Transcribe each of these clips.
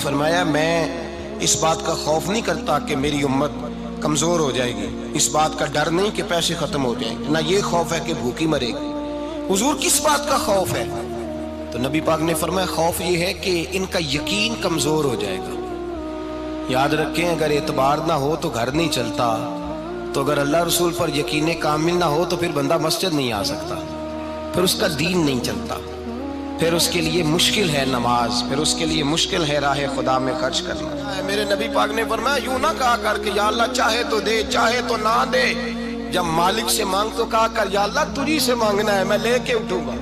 فرمایا میں اس بات کا خوف نہیں کرتا کہ میری امت کمزور ہو جائے گی، اس بات کا ڈر نہیں کہ پیسے ختم ہو جائیں گے، نہ یہ خوف ہے کہ بھوکی مرے گی۔ حضور کس بات کا خوف ہے؟ تو نبی پاک نے فرمایا خوف یہ ہے کہ ان کا یقین کمزور ہو جائے گا۔ یاد رکھیں اگر اعتبار نہ ہو تو گھر نہیں چلتا، تو اگر اللہ رسول پر یقین کامل نہ ہو تو پھر بندہ مسجد نہیں آ سکتا، پھر اس کا دین نہیں چلتا، پھر اس کے لیے مشکل ہے نماز، پھر اس کے لیے مشکل ہے راہ خدا میں خرچ کرنا۔ میرے نبی پاک نے فرمایا یوں نہ کہا کر کہ یا اللہ چاہے تو دے چاہے تو نہ دے، جب مالک سے مانگ تو کہا کر یا اللہ تجھی سے مانگنا ہے، میں لے کے اٹھوں گا،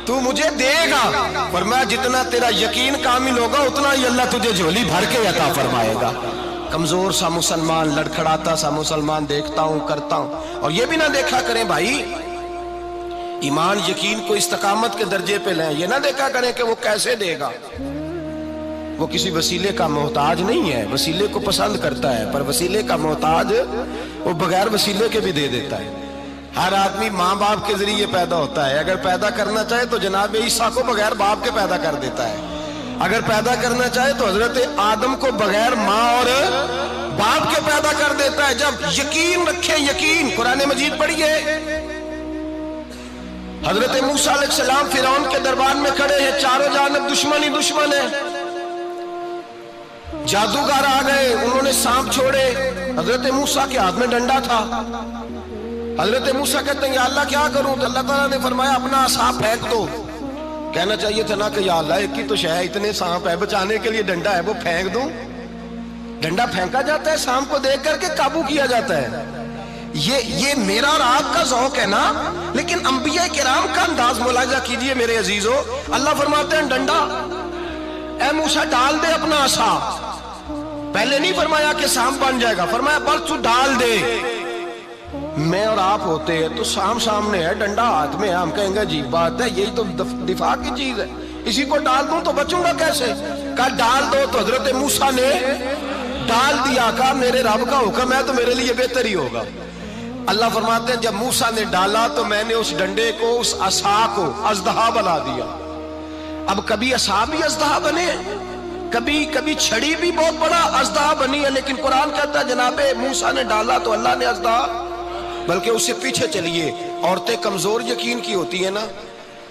تو مجھے دے گا۔ فرمایا جتنا تیرا یقین کامل ہوگا اتنا ہی اللہ تجھے جھولی بھر کے عطا فرمائے گا۔ کمزور سا مسلمان، لڑکھڑاتا سا مسلمان دیکھتا ہوں کرتا ہوں، اور یہ بھی نہ دیکھا کریں بھائی ایمان یقین کو استقامت کے درجے پہ لیں، یہ نہ دیکھا کریں کہ وہ کیسے دے گا، وہ کسی وسیلے کا محتاج نہیں ہے، وسیلے کو پسند کرتا ہے، پر وسیلے کا محتاج وہ بغیر وسیلے کے بھی دے دیتا ہے۔ ہر آدمی ماں باپ کے ذریعے پیدا ہوتا ہے، اگر پیدا کرنا چاہے تو جناب عیسیٰ کو بغیر باپ کے پیدا کر دیتا ہے، اگر پیدا کرنا چاہے تو حضرت آدم کو بغیر ماں اور باپ کے پیدا کر دیتا ہے۔ جب یقین رکھیں، یقین قرآن مجید پڑھیے، حضرت موسیٰ علیہ السلام فرعون کے دربار میں کھڑے ہیں، چاروں جانب دشمن ہی دشمن ہے، جادوگر آ گئے، انہوں نے سانپ چھوڑے، حضرت موسیٰ کے ہاتھ میں ڈنڈا تھا، حضرت موسیٰ کہتے ہیں یا اللہ کیا کروں؟ تو اللہ تعالیٰ نے فرمایا اپنا عصا پھینک دو۔ کہنا چاہیے تھا نا کہ یا اللہ ایک ہی تو شے ہے، اتنے سانپ ہے، بچانے کے لیے ڈنڈا ہے وہ پھینک دوں؟ ڈنڈا پھینکا جاتا ہے، سانپ کو دیکھ کر کے قابو کیا جاتا ہے۔ یہ میرا اور آپ کا ذوق ہے نا، لیکن انبیاء کرام کا انداز ملاحظہ کیجئے میرے عزیزو۔ اللہ فرماتے ہیں ڈنڈا، اے موسیٰ ڈال دے اپنا عصا، پہلے نہیں فرمایا کہ سانپ بن جائے گا، فرمایا بس تو ڈال دے۔ میں اور آپ ہوتے ہیں تو سام سامنے ہے، ڈنڈا ہاتھ میں ہے، ہم کہیں گے عجیب بات ہے، یہی تو دفاع کی چیز ہے، اسی کو ڈال دوں تو بچوں گا کیسے؟ کہا ڈال دو، تو حضرت موسیٰ نے ڈال دیا، کہا میرے رب کا حکم ہے تو میرے لیے بہتر ہی ہوگا۔ اللہ فرماتے ہیں جب موسیٰ نے ڈالا تو میں نے اس ڈنڈے کو، اس عصا کو اژدہا بنا دیا۔ اب کبھی عصا بھی اژدہا بنے، کبھی چھڑی بھی بہت بڑا اژدہا بنی ہے، لیکن قرآن کہتا ہے جناب موسیٰ نے ڈالا تو اللہ نے اژدہا، بلکہ اس سے پیچھے چلیے، عورتیں کمزور یقین کی ہوتی ہیں نا،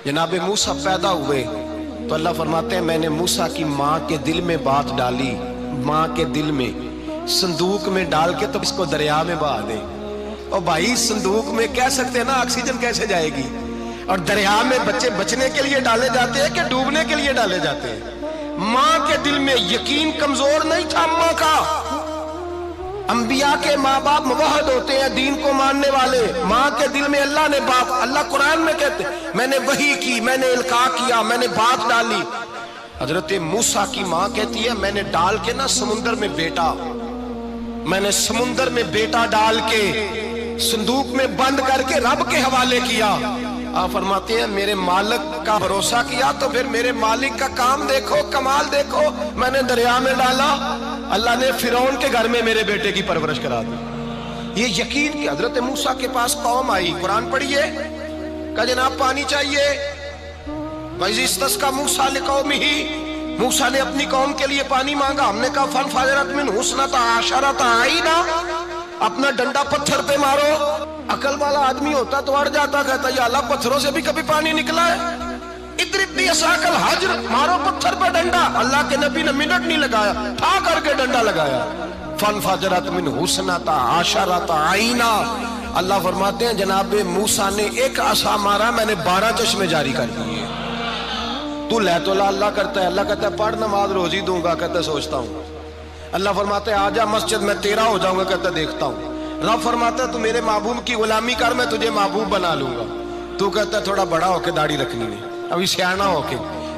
جناب موسیٰ پیدا ہوئے تو اللہ فرماتے ہیں میں نے موسیٰ کی ماں کے دل میں بات ڈالی، ماں کے دل میں، صندوق میں ڈال کے تو اس کو دریا میں بہا دے۔ اور بھائی صندوق میں کہہ سکتے ہیں نا آکسیجن کیسے جائے گی، اور دریا میں بچے بچنے کے لیے ڈالے جاتے ہیں کہ ڈوبنے کے لیے ڈالے جاتے ہیں؟ ماں کے دل میں یقین کمزور نہیں تھا ماں کا۔ انبیاء کے ماں باپ موحد ہوتے ہیں، دین کو ماننے والے، ماں کے دل میں اللہ نے بات، اللہ قرآن میں کہتے میں نے وحی کی، میں نے القاء کیا، میں نے بات ڈالی۔ حضرت موسیٰ کی ماں کہتی ہے میں نے ڈال کے نا سمندر میں بیٹا، میں نے سمندر میں بیٹا ڈال کے صندوق میں بند کر کے رب کے حوالے کیا۔ آپ فرماتے ہیں میرے مالک کا بھروسہ کیا تو پھر میرے مالک کا کام دیکھو، کمال دیکھو، میں نے دریا میں ڈالا، اللہ نے فرعون کے گھر میں میرے بیٹے کی پرورش کرا دی۔ یہ یقین کہ حضرت موسیٰ کے پاس قوم آئی، قرآن پڑھیے، کہ جناب پانی چاہیے، وَإِذِ اسْتَسْقَىٰ مُوسَىٰ لِقَوْمِهِ، موسیٰ نے اپنی قوم کے لیے پانی مانگا، ہم نے کہا فَانْفَجَرَتْ مِنْهُ اثْنَتَا عَشَرَةَ عَيْنًا، اپنا ڈنڈا پتھر پہ مارو۔ عقل والا آدمی ہوتا تو اڑ جاتا، کہتا یا اللہ پتھروں سے بھی کبھی پانی نکلا ہے؟ اضرب بعصاک الحجر، مارو پتھر پہ ڈنڈا۔ اللہ کے نبی نے منٹ نہیں لگایا، ٹھا کر کے ڈنڈا لگایا، فَانْفَجَرَتْ مِنْهُ اثْنَتَا عَشَرَةَ عَيْنًا۔ اللہ فرماتے ہیں جناب موسیٰ نے ایک عصا مارا، میں نے 12 چشمے جاری کر دیے۔ تو لے تو اللہ کرتا ہے، اللہ کہتا ہے پڑھ نماز روزی دوں گا، کہتا ہے سوچتا ہوں۔ اللہ فرماتا ہے آجا مسجد میں تیرا ہو جاؤں گا، کہتا ہے دیکھتا ہوں۔ رب فرماتا ہے تو میرے محبوب کی غلامی کر، میں تجھے محبوب بنا لوں گا۔ تو کہتا ہے تھوڑا بڑا ہو کے داڑھی رکھنی ہے، ابھی سیاںہ ہو کے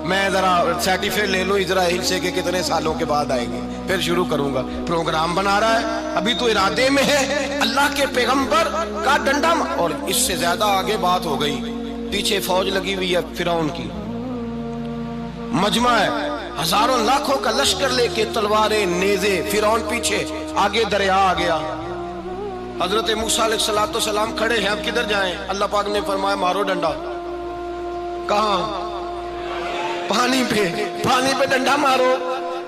میں ذرا سرٹیفکیٹ لے لوں اسرائیل سے کہ کتنے سالوں کے بعد آئیں گے، پھر شروع کروں گا۔ پروگرام بنا رہا ہے، ابھی تو ارادے میں ہے اللہ کے پیغمبر کا ڈنڈا، اور اس سے زیادہ آگے بات ہو گئی، پیچھے فوج لگی ہوئی ہے فرعون کی، مجمع ہے، ہزاروں لاکھوں کا لشکر لے کے، تلواریں نیزے، فرعون پیچھے، آگے دریا آ گیا۔ حضرت موسیٰ علیہ السلام کھڑے ہیں، اب کدھر جائیں؟ اللہ پاک نے فرمایا مارو ڈنڈا۔ کہاں؟ پانی پہ ڈنڈا مارو۔